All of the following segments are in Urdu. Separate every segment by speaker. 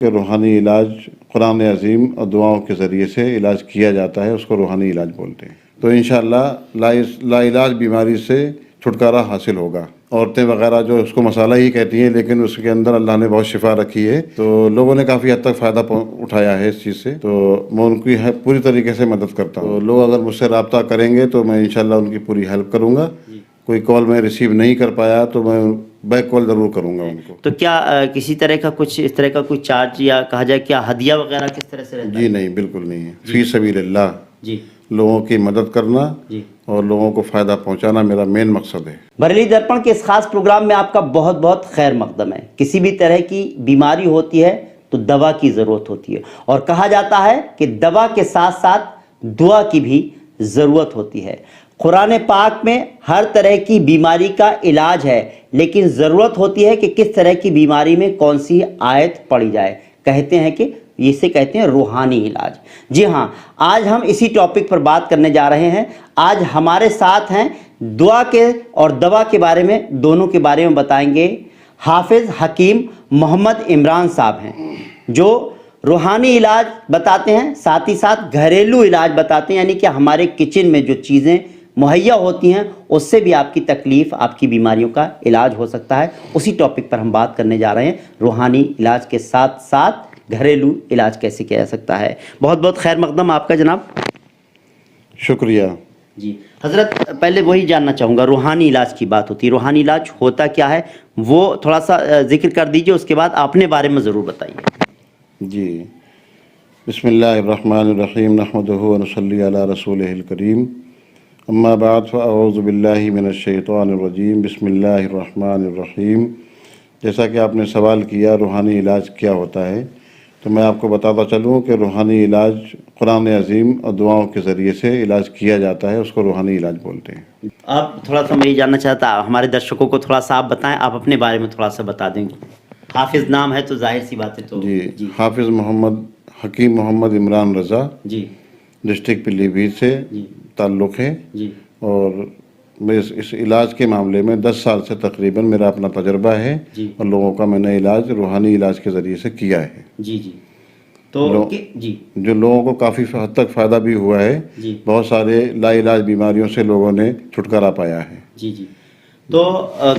Speaker 1: کہ روحانی علاج قرآن عظیم اور دعاؤں کے ذریعے سے علاج کیا جاتا ہے، اس کو روحانی علاج بولتے ہیں۔ تو انشاءاللہ لا علاج بیماری سے چھٹکارا حاصل ہوگا۔ عورتیں وغیرہ جو اس کو مسالہ ہی کہتی ہیں، لیکن اس کے اندر اللہ نے بہت شفا رکھی ہے، تو لوگوں نے کافی حد تک فائدہ اٹھایا ہے اس چیز سے، تو میں ان کی پوری طریقے سے مدد کرتا ہوں۔ تو لوگ اگر مجھ سے رابطہ کریں گے تو میں انشاءاللہ ان کی پوری ہیلپ کروں گا۔ کوئی کال میں ریسیو نہیں کر پایا تو میں بیک کال ضرور کروں گا ان کو۔
Speaker 2: تو کیا کسی طرح کا کچھ اس طرح کا کوئی چارج یا کہا جائے کیا ہدیہ وغیرہ کس طرح سے رہتا ہے؟
Speaker 1: جی نہیں، بالکل نہیں ہے۔ فی سبیل اللہ
Speaker 2: جی،
Speaker 1: لوگوں کی مدد کرنا
Speaker 2: جی،
Speaker 1: اور لوگوں کو فائدہ پہنچانا میرا مین مقصد ہے۔
Speaker 2: بریلی درپن کے اس خاص پروگرام میں آپ کا بہت بہت خیر مقدم ہے۔ کسی بھی طرح کی بیماری ہوتی ہے تو دوا کی ضرورت ہوتی ہے، اور کہا جاتا ہے کہ دوا کے ساتھ ساتھ دعا کی بھی ضرورت ہوتی ہے۔ قرآن پاک میں ہر طرح کی بیماری کا علاج ہے، لیکن ضرورت ہوتی ہے کہ کس طرح کی بیماری میں کون سی آیت پڑھی جائے۔ کہتے ہیں کہ اسے کہتے ہیں روحانی علاج۔ جی ہاں، آج ہم اسی ٹاپک پر بات کرنے جا رہے ہیں۔ آج ہمارے ساتھ ہیں دعا کے اور دوا کے بارے میں، دونوں کے بارے میں بتائیں گے حافظ حکیم محمد عمران صاحب ہیں، جو روحانی علاج بتاتے ہیں، ساتھ ہی ساتھ گھریلو علاج بتاتے ہیں، یعنی کہ ہمارے کچن میں جو چیزیں مہیا ہوتی ہیں اس سے بھی آپ کی تکلیف، آپ کی بیماریوں کا علاج ہو سکتا ہے۔ اسی ٹاپک پر ہم بات کرنے جا رہے ہیں، روحانی علاج کے ساتھ ساتھ گھریلو علاج کیسے کیا جا سکتا ہے۔ بہت بہت خیر مقدم آپ کا جناب۔
Speaker 1: شکریہ۔
Speaker 2: جی حضرت، پہلے وہی جاننا چاہوں گا، روحانی علاج کی بات ہوتی ہے، روحانی علاج ہوتا کیا ہے وہ تھوڑا سا ذکر کر دیجئے، اس کے بعد اپنے بارے میں ضرور بتائیے۔
Speaker 1: جی، بسم اللہ الرحمن الرحیم، نحمدہ ونصلی علی رسولہ الکریم، اما بعد فاعوذ باللہ من الشیطان الرجیم، بسم اللہ الرحمن الرحیم۔ جیسا کہ آپ نے سوال کیا روحانی علاج کیا ہوتا ہے، تو میں آپ کو بتاتا چلوں کہ روحانی علاج قرآن عظیم اور دعاؤں کے ذریعے سے علاج کیا جاتا ہے، اس کو روحانی علاج بولتے ہیں۔
Speaker 2: آپ تھوڑا سا میں یہ جاننا چاہتا، ہمارے درشکوں کو تھوڑا سا آپ بتائیں، آپ اپنے بارے میں تھوڑا سا بتا دیں گے۔ حافظ نام ہے تو ظاہر سی بات ہے تو
Speaker 1: جی، حافظ محمد حکیم محمد عمران رضا،
Speaker 2: جی،
Speaker 1: ڈسٹرکٹ پیلی بھیت سے
Speaker 2: جی،
Speaker 1: تعلق ہے،
Speaker 2: جی،
Speaker 1: اور میں اس علاج کے معاملے میں 10 سال سے تقریباً میرا اپنا تجربہ ہے،
Speaker 2: جی،
Speaker 1: اور لوگوں کا میں نے علاج روحانی علاج کے ذریعے سے کیا ہے،
Speaker 2: جی، جی، تو جی،
Speaker 1: جو لوگوں کو کافی حد تک فائدہ بھی ہوا ہے۔
Speaker 2: جی،
Speaker 1: بہت سارے لا علاج بیماریوں سے لوگوں نے چھٹکارا پایا ہے۔
Speaker 2: جی، جی، تو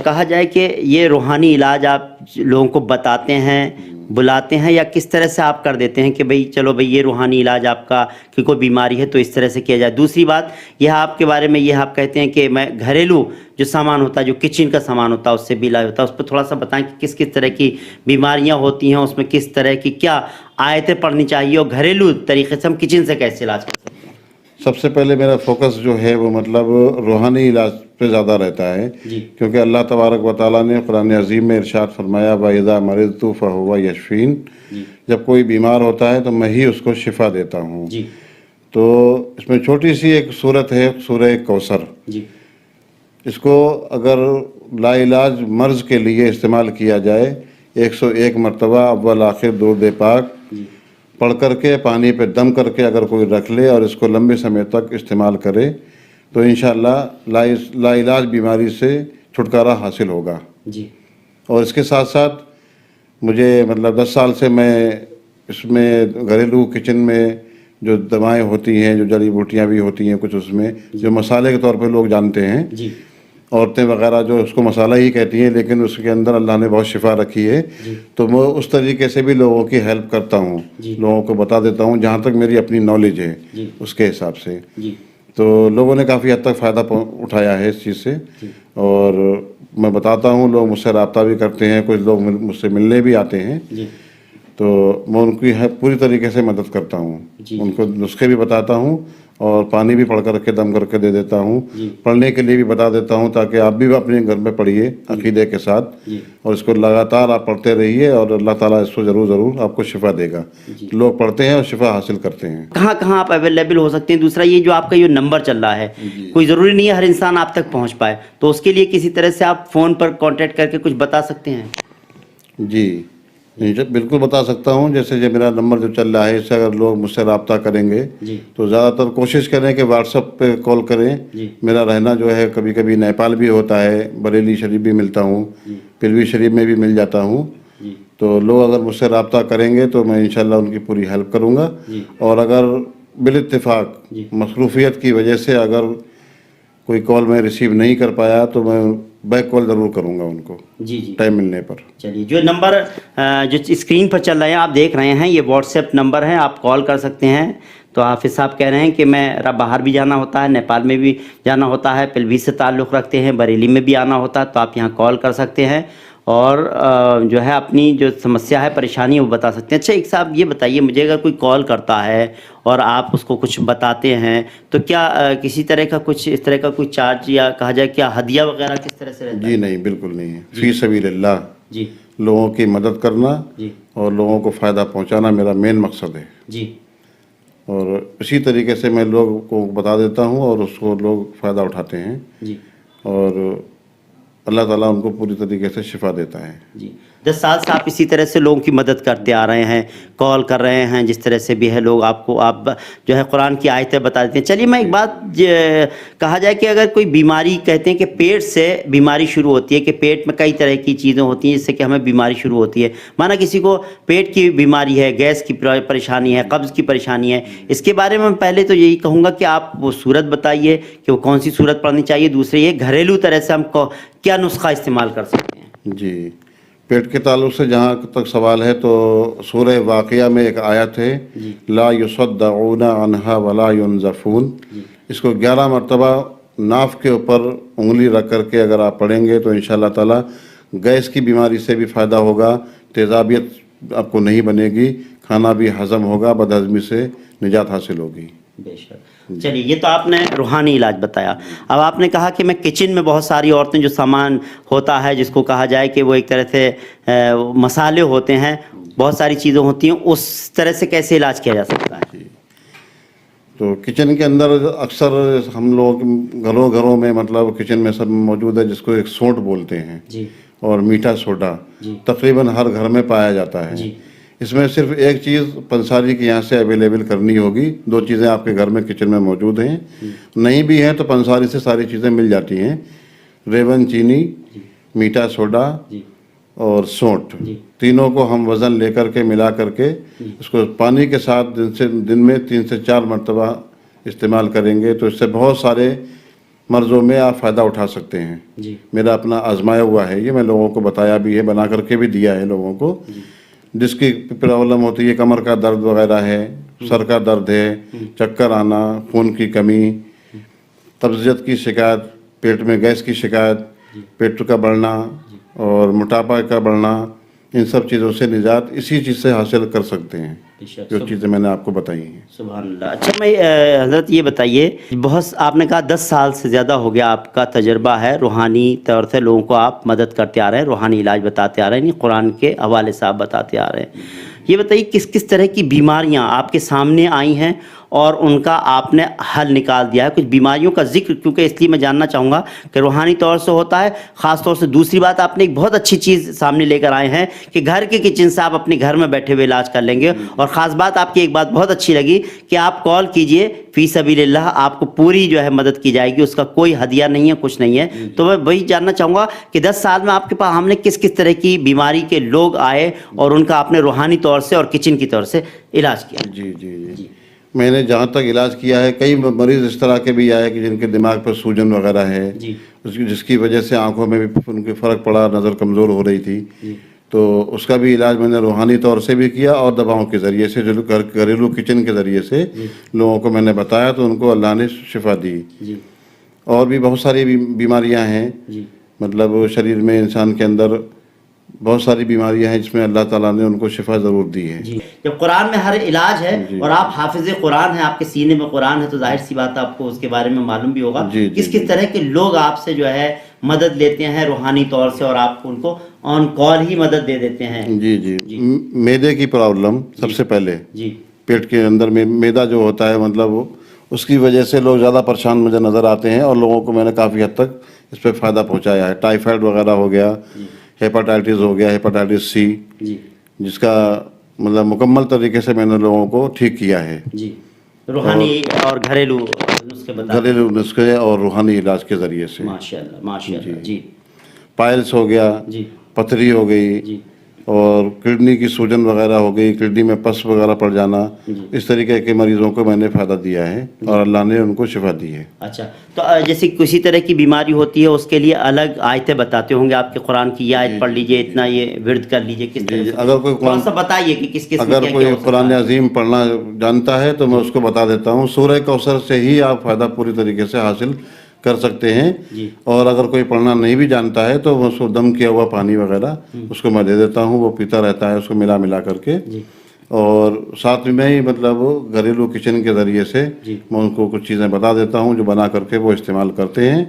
Speaker 2: کہا جائے کہ یہ روحانی علاج آپ لوگوں کو بتاتے ہیں، بلاتے ہیں، یا کس طرح سے آپ کر دیتے ہیں کہ بھئی چلو بھئی یہ روحانی علاج آپ کا کہ کوئی بیماری ہے تو اس طرح سے کیا جائے؟ دوسری بات یہ آپ کے بارے میں، یہ آپ کہتے ہیں کہ میں گھریلو جو سامان ہوتا ہے، جو کچن کا سامان ہوتا ہے اس سے بھی علاج ہوتا ہے، اس پہ تھوڑا سا بتائیں کہ کس کس طرح کی بیماریاں ہوتی ہیں، اس میں کس طرح کی کیا آیتیں پڑھنی چاہیے، اور گھریلو طریقے سے ہم کچن سے کیسے علاج کر سکتے ہیں؟
Speaker 1: سب سے پہلے میرا فوکس جو ہے وہ مطلب روحانی علاج پہ زیادہ رہتا ہے،
Speaker 2: جی،
Speaker 1: کیونکہ اللہ تبارک و تعالیٰ نے قرآن عظیم میں ارشاد فرمایا وَإِذَا مَرِضْتُ فَهُوَ يَشْفِينِ،
Speaker 2: جی،
Speaker 1: جب کوئی بیمار ہوتا ہے تو میں ہی اس کو شفا دیتا ہوں۔
Speaker 2: جی،
Speaker 1: تو اس میں چھوٹی سی ایک صورت ہے، سورہ کوثر۔
Speaker 2: جی،
Speaker 1: اس کو اگر لا علاج مرض کے لیے استعمال کیا جائے 101 مرتبہ اول آخر درود پاک
Speaker 2: جی،
Speaker 1: پڑھ کر کے پانی پہ دم کر کے اگر کوئی رکھ لے اور اس کو لمبے سمے تک استعمال کرے تو انشاءاللہ لا علاج بیماری سے چھٹکارا حاصل ہوگا۔
Speaker 2: جی،
Speaker 1: اور اس کے ساتھ ساتھ مجھے مطلب 10 سال سے میں اس میں گھریلو کچن میں جو دوائیں ہوتی ہیں، جو جڑی بوٹیاں بھی ہوتی ہیں کچھ، اس میں جو مسالے کے طور پہ لوگ جانتے ہیں،
Speaker 2: جی،
Speaker 1: عورتیں وغیرہ جو اس کو مسالہ ہی کہتی ہیں، لیکن اس کے اندر اللہ نے بہت شفا رکھی ہے،
Speaker 2: جی،
Speaker 1: تو میں اس طریقے سے بھی لوگوں کی ہیلپ کرتا ہوں،
Speaker 2: جی،
Speaker 1: لوگوں کو بتا دیتا ہوں جہاں تک میری اپنی نالج ہے
Speaker 2: جی،
Speaker 1: اس کے حساب سے۔
Speaker 2: جی،
Speaker 1: تو لوگوں نے کافی حد تک فائدہ اٹھایا ہے اس چیز سے،
Speaker 2: جی،
Speaker 1: اور میں بتاتا ہوں، لوگ مجھ سے رابطہ بھی کرتے ہیں، کچھ لوگ مجھ سے ملنے بھی آتے ہیں،
Speaker 2: جی،
Speaker 1: تو میں ان کی پوری طریقے سے مدد کرتا ہوں،
Speaker 2: جی،
Speaker 1: ان کو نسخے بھی بتاتا ہوں، اور پانی بھی پڑھ کر کے دم کر کے دے دیتا ہوں،
Speaker 2: جی،
Speaker 1: پڑھنے کے لیے بھی بتا دیتا ہوں تاکہ آپ بھی اپنے گھر میں پڑھیے عقیدے کے ساتھ،
Speaker 2: جی،
Speaker 1: اور اس کو لگاتار آپ پڑھتے رہیے، اور اللہ تعالیٰ اس کو ضرور آپ کو شفا دے گا۔
Speaker 2: جی۔
Speaker 1: لوگ پڑھتے ہیں اور شفا حاصل کرتے ہیں۔
Speaker 2: کہاں کہاں آپ اویلیبل ہو سکتے ہیں؟ دوسرا یہ جو آپ کا یہ نمبر چل رہا ہے، کوئی ضروری نہیں ہے ہر انسان آپ تک پہنچ پائے، تو اس کے لیے کسی طرح سے آپ فون پر کانٹیکٹ کر کے کچھ بتا سکتے ہیں؟
Speaker 1: جی بالکل بتا سکتا ہوں۔ جیسے یہ میرا نمبر جو چل رہا ہے، اس سے اگر لوگ مجھ سے رابطہ کریں گے
Speaker 2: جی،
Speaker 1: تو زیادہ تر کوشش کریں کہ واٹس ایپ پہ کال کریں۔
Speaker 2: جی،
Speaker 1: میرا رہنا جو ہے کبھی کبھی نیپال بھی ہوتا ہے، بریلی شریف بھی ملتا ہوں،
Speaker 2: جی،
Speaker 1: پلوی شریف میں بھی مل جاتا ہوں،
Speaker 2: جی،
Speaker 1: تو لوگ اگر مجھ سے رابطہ کریں گے تو میں انشاءاللہ ان کی پوری ہیلپ کروں گا. اور اگر بالاتفاق مصروفیت کی وجہ سے اگر کوئی کال میں ریسیو نہیں کر پایا تو میں بیک کال ضرور کروں گا ان کو
Speaker 2: جی جی
Speaker 1: ٹائم ملنے پر.
Speaker 2: چلیے، جو نمبر جو اسکرین پر چل رہے ہیں آپ دیکھ رہے ہیں، یہ واٹس ایپ نمبر ہے، آپ کال کر سکتے ہیں. تو حافظ صاحب کہہ رہے ہیں کہ میں باہر بھی جانا ہوتا ہے، نیپال میں بھی جانا ہوتا ہے، پلوی سے تعلق رکھتے ہیں، بریلی میں بھی آنا ہوتا ہے، تو آپ یہاں کال کر سکتے ہیں اور جو ہے اپنی جو سمسیا ہے، پریشانی ہے، وہ بتا سکتے ہیں. اچھا ایک صاحب یہ بتائیے مجھے، اگر کوئی کال کرتا ہے اور آپ اس کو کچھ بتاتے ہیں تو کیا کسی طرح کا کچھ اس طرح کا کوئی چارج یا کہا جائے کیا ہدیہ وغیرہ کس طرح سے رہتا ہے؟
Speaker 1: جی نہیں، بالکل نہیں ہے. فی سبیل اللہ
Speaker 2: جی
Speaker 1: لوگوں کی مدد کرنا
Speaker 2: جی
Speaker 1: اور لوگوں کو فائدہ پہنچانا میرا مین مقصد ہے.
Speaker 2: جی
Speaker 1: اور اسی طریقے سے میں لوگوں کو بتا دیتا ہوں اور اس کو لوگ فائدہ اٹھاتے ہیں
Speaker 2: جی
Speaker 1: اور اللہ تعالیٰ ان کو پوری طریقے سے شفا دیتا ہے.
Speaker 2: جی 10 سال سے آپ اسی طرح سے لوگوں کی مدد کرتے آ رہے ہیں، کال کر رہے ہیں، جس طرح سے بھی ہے لوگ آپ کو آپ جو ہے قرآن کی آیتیں بتا دیتے ہیں. چلیے میں ایک بات کہا جائے کہ اگر کوئی بیماری، کہتے ہیں کہ پیٹ سے بیماری شروع ہوتی ہے، کہ پیٹ میں کئی طرح کی چیزیں ہوتی ہیں جس سے کہ ہمیں بیماری شروع ہوتی ہے، مانا کسی کو پیٹ کی بیماری ہے، گیس کی پریشانی ہے، قبض کی پریشانی ہے، اس کے بارے میں پہلے تو یہی کہوں گا کہ آپ وہ صورت بتائیے کہ وہ کون سی صورت پڑھنی چاہیے. دوسرے یہ گھریلو طرح سے ہم کو کیا نسخہ استعمال کر سکتے ہیں؟
Speaker 1: جی، پیٹ کے تعلق سے جہاں تک سوال ہے تو سورہ واقعہ میں ایک آیت ہے لا یصدعون عنہا ولا ینزفون. اس کو 11 مرتبہ ناف کے اوپر انگلی رکھ کر کے اگر آپ پڑھیں گے تو انشاءاللہ تعالیٰ گیس کی بیماری سے بھی فائدہ ہوگا، تیزابیت آپ کو نہیں بنے گی، کھانا بھی ہضم ہوگا، بد ہضمی سے نجات حاصل ہوگی.
Speaker 2: بے شک. چلیے یہ تو آپ نے روحانی علاج بتایا. اب آپ نے کہا کہ میں کچن میں بہت ساری عورتیں جو سامان ہوتا ہے جس کو کہا جائے کہ وہ ایک طرح سے مسالے ہوتے ہیں، بہت ساری چیزیں ہوتی ہیں، اس طرح سے کیسے علاج کیا جا سکتا ہے؟
Speaker 1: تو کچن کے اندر اکثر ہم لوگ گھروں میں مطلب کچن میں سب موجود ہے جس کو ایک سونٹ بولتے ہیں
Speaker 2: جی
Speaker 1: اور میٹھا سوڈا تقریباً ہر گھر میں پایا جاتا ہے.
Speaker 2: جی
Speaker 1: اس میں صرف ایک چیز پنساری کے یہاں سے اویلیبل کرنی ہوگی. 2 چیزیں آپ کے گھر میں کچن میں موجود ہیں، نہیں بھی ہیں تو پنساری سے ساری چیزیں مل جاتی ہیں. ریون چینی، میٹھا سوڈا اور سونٹ، تینوں کو ہم وزن لے کر کے ملا کر کے اس کو پانی کے ساتھ دن میں 3 سے 4 مرتبہ استعمال کریں گے تو اس سے بہت سارے مرضوں میں آپ فائدہ اٹھا سکتے ہیں. میرا اپنا آزمایا ہوا ہے، یہ میں لوگوں کو بتایا بھی ہے، بنا کر کے بھی دیا ہے لوگوں کو. جس کی پرابلم ہوتی ہے، کمر کا درد وغیرہ ہے، سر کا درد ہے، چکر آنا، خون کی کمی، قبضیت کی شکایت، پیٹ میں گیس کی شکایت، پیٹ کا بڑھنا اور موٹاپا کا بڑھنا، ان سب چیزوں سے نجات اسی چیز سے حاصل کر سکتے ہیں جو چیزیں میں نے آپ کو بتائی ہیں.
Speaker 2: سبحان اللہ. اچھا میں حضرت یہ بتائیے، بہت آپ نے کہا 10 سال سے زیادہ ہو گیا آپ کا تجربہ ہے، روحانی طور سے لوگوں کو آپ مدد کرتے آ رہے ہیں، روحانی علاج بتاتے آ رہے ہیں، یعنی قرآن کے حوالے سے آپ بتاتے آ رہے ہیں. یہ بتائیے کس طرح کی بیماریاں آپ کے سامنے آئی ہیں اور ان کا آپ نے حل نکال دیا ہے؟ کچھ بیماریوں کا ذکر کیونکہ اس لیے میں جاننا چاہوں گا کہ روحانی طور سے ہوتا ہے، خاص طور سے دوسری بات آپ نے ایک بہت اچھی چیز سامنے لے کر آئے ہیں کہ گھر کے کچن سے آپ اپنے گھر میں بیٹھے ہوئے علاج کر لیں گے. اور خاص بات آپ کی ایک بات بہت اچھی لگی کہ آپ کال کیجئے فی سبیل اللہ، آپ کو پوری جو ہے مدد کی جائے گی، اس کا کوئی ہدیہ نہیں ہے، کچھ نہیں ہے. تو میں وہی جاننا چاہوں گا کہ 10 سال میں آپ کے پاس ہم نے کس طرح کی بیماری کے لوگ آئے اور ان کا آپ نے روحانی طور سے اور کچن کی طور سے علاج کیا؟
Speaker 1: جی میں نے جہاں تک علاج کیا ہے، کئی مریض اس طرح کے بھی آئے کہ جن کے دماغ پر سوجن وغیرہ ہے، جس کی وجہ سے آنکھوں میں بھی ان کے فرق پڑا، نظر کمزور ہو رہی تھی. تو اس کا بھی علاج میں نے روحانی طور سے بھی کیا اور دواؤں کے ذریعے سے، جو گھریلو کچن کے ذریعے سے لوگوں کو میں نے بتایا تو ان کو اللہ نے شفا دی. اور بھی بہت ساری بیماریاں ہیں، مطلب شریر میں انسان کے اندر بہت ساری بیماریاں ہیں جس میں اللہ تعالیٰ نے ان کو شفا ضرور دی ہے.
Speaker 2: جب قرآن میں ہر علاج ہے اور آپ حافظ قرآن ہیں، آپ کے سینے میں قرآن ہے، تو ظاہر سی بات آپ کو اس کے بارے میں معلوم بھی ہوگا کس طرح کے لوگ آپ سے جو ہے مدد لیتے ہیں روحانی طور سے اور آپ ان کو آن کال ہی مدد دے دیتے ہیں.
Speaker 1: جی میدے کی پرابلم سب سے پہلے، پیٹ کے اندر میں میدا جو ہوتا ہے، مطلب اس کی وجہ سے لوگ زیادہ پریشان مجھے نظر آتے ہیں اور لوگوں کو میں نے کافی حد تک اس پہ فائدہ پہنچایا ہے. ٹائیفائڈ وغیرہ ہو گیا، ہیپاٹائٹس ہو گیا، ہیپاٹائٹس سی، جس کا مطلب مکمل طریقے سے میں نے لوگوں کو ٹھیک کیا ہے.
Speaker 2: روحانی اور گھریلو
Speaker 1: نسخے اور روحانی علاج کے ذریعے سے.
Speaker 2: ماشاءاللہ.
Speaker 1: پائلس ہو گیا، پتھری ہو گئی، اور کڈنی کی سوجن وغیرہ ہو گئی, کڈنی میں پس وغیرہ پڑ جانا, اس طریقے کے مریضوں کو میں نے فائدہ دیا ہے اور اللہ نے ان کو شفا دی ہے.
Speaker 2: اچھا, تو جیسے کسی طرح کی بیماری ہوتی ہے اس کے لیے الگ آیتیں بتاتے ہوں گے آپ کے قرآن کی, یہ آیت پڑھ لیجئے, اتنا یہ ورد کر لیجئے, کس طرح سے؟
Speaker 1: اگر کوئی
Speaker 2: تھوڑا سا بتائیے کہ کس کس میں
Speaker 1: اگر کوئی قرآن عظیم پڑھنا جانتا ہے تو میں اس کو بتا دیتا ہوں. سورہ کوثر سے ہی آپ فائدہ پوری طریقے سے حاصل کر سکتے ہیں. اور اگر کوئی پڑھنا نہیں بھی جانتا ہے تو میں اس کو دم کیا ہوا پانی وغیرہ اس کو میں دے دیتا ہوں, وہ پیتا رہتا ہے اس کو ملا کر کے. اور ساتھ میں ہی مطلب گھریلو کچن کے ذریعے سے میں ان کو کچھ چیزیں بتا دیتا ہوں جو بنا کر کے وہ استعمال کرتے ہیں.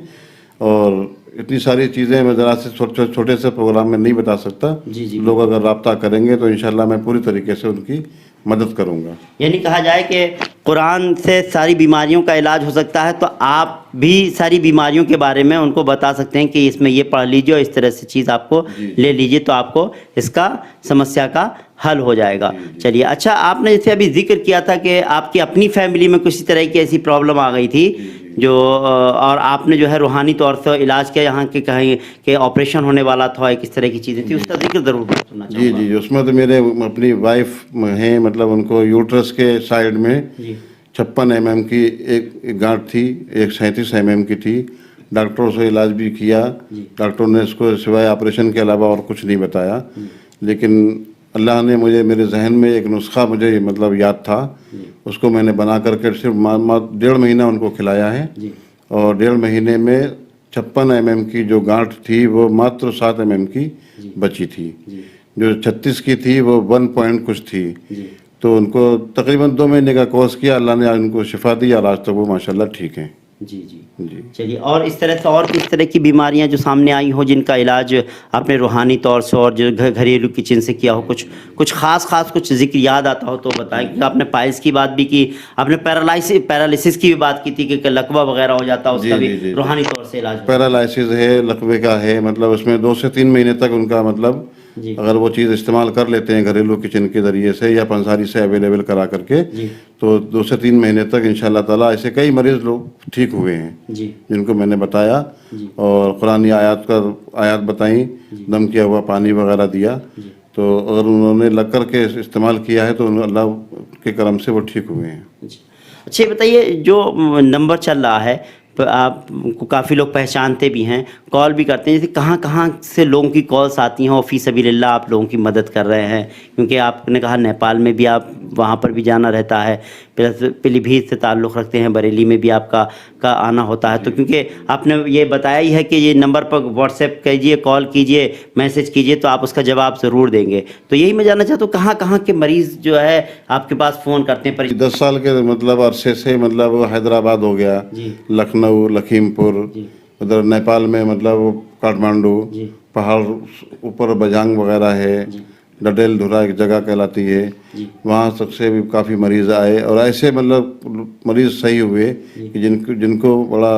Speaker 1: اور اتنی ساری چیزیں میں ذرا سے چھوٹے سے پروگرام میں نہیں بتا سکتا. لوگ اگر رابطہ کریں گے تو انشاءاللہ میں پوری طریقے سے ان کی مدد کروں گا.
Speaker 2: یعنی کہا جائے کہ قرآن سے ساری بیماریوں کا علاج ہو سکتا ہے, تو آپ بھی ساری بیماریوں کے بارے میں ان کو بتا سکتے ہیں کہ اس میں یہ پڑھ لیجیے اور اس طرح سے چیز آپ کو لے لیجیے تو آپ کو اس کا سمسیا کا حل ہو جائے گا. چلیے, اچھا, آپ نے جیسے ابھی ذکر کیا تھا کہ آپ کی اپنی فیملی میں کسی طرح کی ایسی پرابلم آ گئی تھی جو, اور آپ نے جو ہے روحانی طور سے علاج کیا, یہاں کے کہیں کہ آپریشن ہونے والا تھا, کس طرح کی چیزیں تھیں, اس کا ذکر ضرور سننا چاہوں گا.
Speaker 1: جی, اس میں تو میرے اپنی وائف ہیں, مطلب ان کو یوٹرس کے سائڈ میں 56 mm کی ایک گانٹھ تھی, ایک 37 mm کی تھی. ڈاکٹروں سے علاج بھی کیا, ڈاکٹروں نے اس کو سوائے آپریشن کے علاوہ اور کچھ نہیں بتایا. لیکن اللہ نے میرے ذہن میں ایک نسخہ مجھے مطلب یاد تھا, اس کو میں نے بنا کر کے صرف 1.5 مہینہ ان کو کھلایا ہے. اور 1.5 مہینے میں 56 mm کی جو گانٹھ تھی وہ ماتر 7 mm کی بچی تھی, جو 36 کی تھی وہ 1 پوائنٹ کچھ تھی. تو ان کو تقریباً 2 مہینے کا کورس کیا, اللہ نے ان کو شفا دی اور آج تک وہ ماشاءاللہ ٹھیک ہیں.
Speaker 2: جی. چلیے, اور اس طرح سے اور کس طرح کی بیماریاں جو سامنے آئی ہوں جن کا علاج آپ نے روحانی طور سے اور جو گھریلو کچن سے کیا ہو, کچھ خاص کچھ ذکر یاد آتا ہو تو بتائیں. کہ آپ نے پائلس کی بات بھی کی, آپ نے پیرالائسس کی بھی بات کی تھی کہ لقوہ وغیرہ ہو جاتا, اس کا بھی روحانی طور سے علاج.
Speaker 1: پیرالائسس ہے, لقوے کا ہے, مطلب اس میں 2 سے 3 مہینے تک ان کا مطلب اگر وہ چیز استعمال کر لیتے ہیں گھریلو کچن کے ذریعے سے یا پنساری سے اویلیبل کرا کر کے, تو 2 سے 3 مہینے تک انشاءاللہ تعالیٰ ایسے کئی مریض لوگ ٹھیک ہوئے ہیں جن کو میں نے بتایا. اور قرآنی آیات بتائیں, دم کیا ہوا پانی وغیرہ دیا, تو اگر انہوں نے لگ کر کے استعمال کیا ہے تو اللہ کے کرم سے وہ ٹھیک ہوئے ہیں.
Speaker 2: اچھا, بتائیے, جو نمبر چل رہا ہے آپ کو کافی لوگ پہچانتے بھی ہیں, کال بھی کرتے ہیں, جیسے کہاں سے لوگوں کی کالس آتی ہیں اور فی سبیل اللہ آپ لوگوں کی مدد کر رہے ہیں, کیونکہ آپ نے کہا نیپال میں بھی آپ وہاں پر بھی جانا رہتا ہے, پیلی بھیت سے تعلق رکھتے ہیں, بریلی میں بھی آپ کا آنا ہوتا ہے. تو کیونکہ آپ نے یہ بتایا ہی ہے کہ یہ نمبر پر واٹس ایپ کیجیے, کال کیجیے, میسج کیجیے, تو آپ اس کا جواب ضرور دیں گے. تو یہی میں جاننا چاہتا ہوں کہاں کے مریض جو ہے آپ کے پاس فون کرتے ہیں.
Speaker 1: 10 سال کے مطلب عرصے سے مطلب حیدرآباد ہو گیا, لکھنؤ, لکھیم پور, ادھر نیپال میں مطلب کاٹمانڈو, پہاڑ اوپر بجانگ وغیرہ ہے, ڈڈیل دھرا ایک جگہ کہلاتی ہے, وہاں تک سے بھی کافی مریض آئے. اور ایسے مطلب مریض صحیح ہوئے کہ جن کو بڑا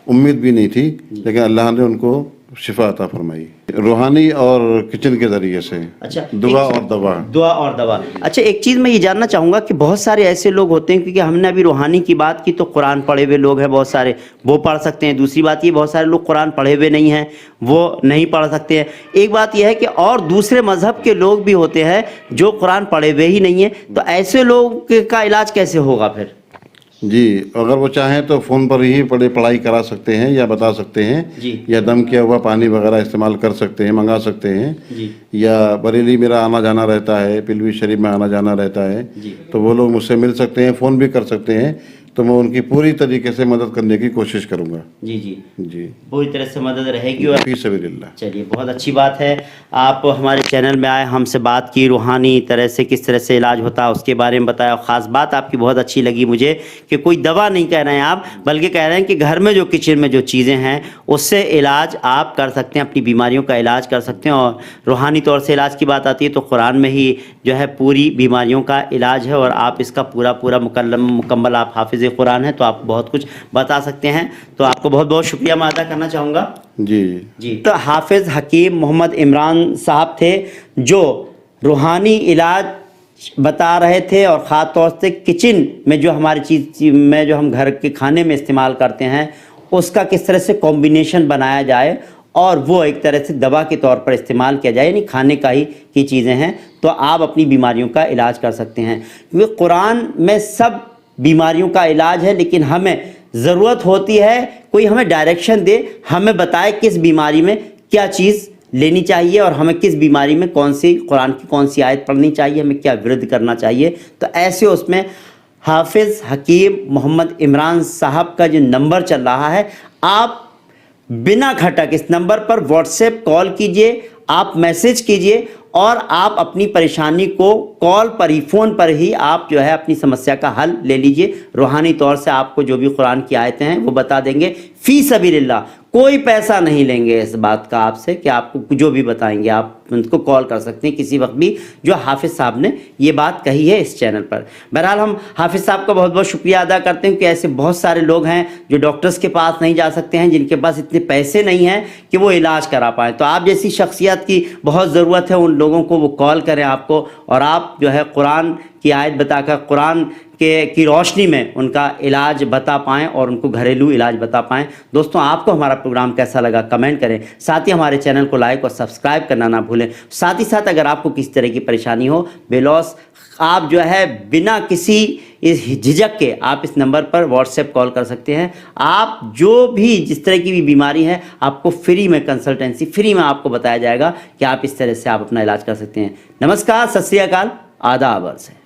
Speaker 1: امید بھی نہیں تھی, لیکن اللہ نے ان کو شفا عطا فرمائی روحانی اور کچن کے ذریعے سے.
Speaker 2: اچھا,
Speaker 1: دعا اور دوا.
Speaker 2: اچھا, ایک چیز میں یہ جاننا چاہوں گا کہ بہت سارے ایسے لوگ ہوتے ہیں, کیونکہ ہم نے ابھی روحانی کی بات کی تو قرآن پڑھے ہوئے لوگ ہیں بہت سارے, وہ پڑھ سکتے ہیں. دوسری بات یہ بہت سارے لوگ قرآن پڑھے ہوئے نہیں ہیں, وہ نہیں پڑھ سکتے ہیں. ایک بات یہ ہے کہ اور دوسرے مذہب کے لوگ بھی ہوتے ہیں جو قرآن پڑھے ہوئے ہی نہیں ہیں, تو ایسے لوگ کا علاج کیسے ہوگا پھر؟
Speaker 1: جی, اگر وہ چاہیں تو فون پر ہی پڑھائی کرا سکتے ہیں یا بتا سکتے ہیں, یا دم کیا ہوا پانی وغیرہ استعمال کر سکتے ہیں, منگا سکتے ہیں. یا بریلی میرا آنا جانا رہتا ہے, پلوی شریف میں آنا جانا رہتا ہے, تو وہ لوگ مجھ سے مل سکتے ہیں, فون بھی کر سکتے ہیں. تو میں ان کی پوری طریقے سے مدد کرنے کی کوشش کروں گا.
Speaker 2: جی, پوری طرح سے مدد رہے گی.
Speaker 1: فی سبیل اللہ.
Speaker 2: چلیے, بہت اچھی بات ہے, آپ ہمارے چینل میں آئے, ہم سے بات کی, روحانی طرح سے کس طرح سے علاج ہوتا ہے اس کے بارے میں بتایا. خاص بات آپ کی بہت اچھی لگی مجھے کہ کوئی دوا نہیں کہہ رہے ہیں آپ, بلکہ کہہ رہے ہیں کہ گھر میں جو کچن میں جو چیزیں ہیں اس سے علاج آپ کر سکتے ہیں, اپنی بیماریوں کا علاج کر سکتے ہیں. اور روحانی طور سے علاج کی بات آتی ہے تو قرآن میں ہی جو ہے پوری بیماریوں کا علاج ہے, اور آپ اس کا پورا مکمل آپ حافظ قرآن ہے, تو آپ بہت کچھ بتا سکتے ہیں. تو آپ کو بہت شکریہ میں ادا کرنا چاہوں گا. جی, تو حافظ حکیم محمد عمران صاحب تھے جو روحانی علاج بتا رہے تھے, اور خاص طور سے کچن میں جو ہماری چیز میں جو ہم گھر کے کھانے میں استعمال کرتے ہیں اس کا کس طرح سے کمبینیشن بنایا جائے اور وہ ایک طرح سے دوا کے طور پر استعمال کیا جائے، یعنی کھانے کا ہی کی چیزیں ہیں، تو آپ اپنی بیماریوں کا علاج کر سکتے ہیں. کیونکہ قرآن میں سب بیماریوں کا علاج ہے، لیکن ہمیں ضرورت ہوتی ہے کوئی ہمیں ڈائریکشن دے، ہمیں بتائے کس بیماری میں کیا چیز لینی چاہیے اور ہمیں کس بیماری میں کون سی قرآن کی کون سی آیت پڑھنی چاہیے، ہمیں کیا ورد کرنا چاہیے. تو ایسے اس میں حافظ حکیم محمد عمران صاحب کا جو نمبر چل رہا ہے، آپ بنا کھٹک اس نمبر پر واٹس ایپ کال کیجئے، آپ میسج کیجئے اور آپ اپنی پریشانی کو کال پر ہی، فون پر ہی آپ جو ہے اپنی سمسیا کا حل لے لیجئے. روحانی طور سے آپ کو جو بھی قرآن کی آیتیں ہیں وہ بتا دیں گے فی سبیل اللہ. کوئی پیسہ نہیں لیں گے اس بات کا آپ سے کہ آپ کو جو بھی بتائیں گے آپ ان کو کال کر سکتے ہیں کسی وقت بھی، جو حافظ صاحب نے یہ بات کہی ہے اس چینل پر. بہرحال ہم حافظ صاحب کا بہت بہت شکریہ ادا کرتے ہیں کہ ایسے بہت سارے لوگ ہیں جو ڈاکٹرز کے پاس نہیں جا سکتے ہیں، جن کے پاس اتنے پیسے نہیں ہیں کہ وہ علاج کرا پائیں. تو آپ جیسی شخصیت کی بہت ضرورت ہے، ان لوگوں کو وہ کال کریں آپ کو، اور آپ جو ہے قرآن کی آیت بتا کر قرآن کی روشنی میں ان کا علاج بتا پائیں اور ان کو گھریلو علاج بتا پائیں. دوستوں، آپ کو ہمارا پروگرام کیسا لگا کمنٹ کریں، ساتھ ہی ہمارے چینل کو لائک اور سبسکرائب کرنا نہ بھولیں. ساتھ ہی ساتھ اگر آپ کو کسی طرح کی پریشانی ہو، بے لوث آپ جو ہے بنا کسی جھجک کے آپ اس نمبر پر واٹس ایپ کال کر سکتے ہیں. آپ جو بھی جس طرح کی بھی بیماری ہے، آپ کو فری میں کنسلٹنسی، فری میں آپ کو بتایا جائے گا کہ آپ اس طرح سے آپ اپنا علاج کر سکتے ہیں. نمسکار، ست سری اکال، آداب سے.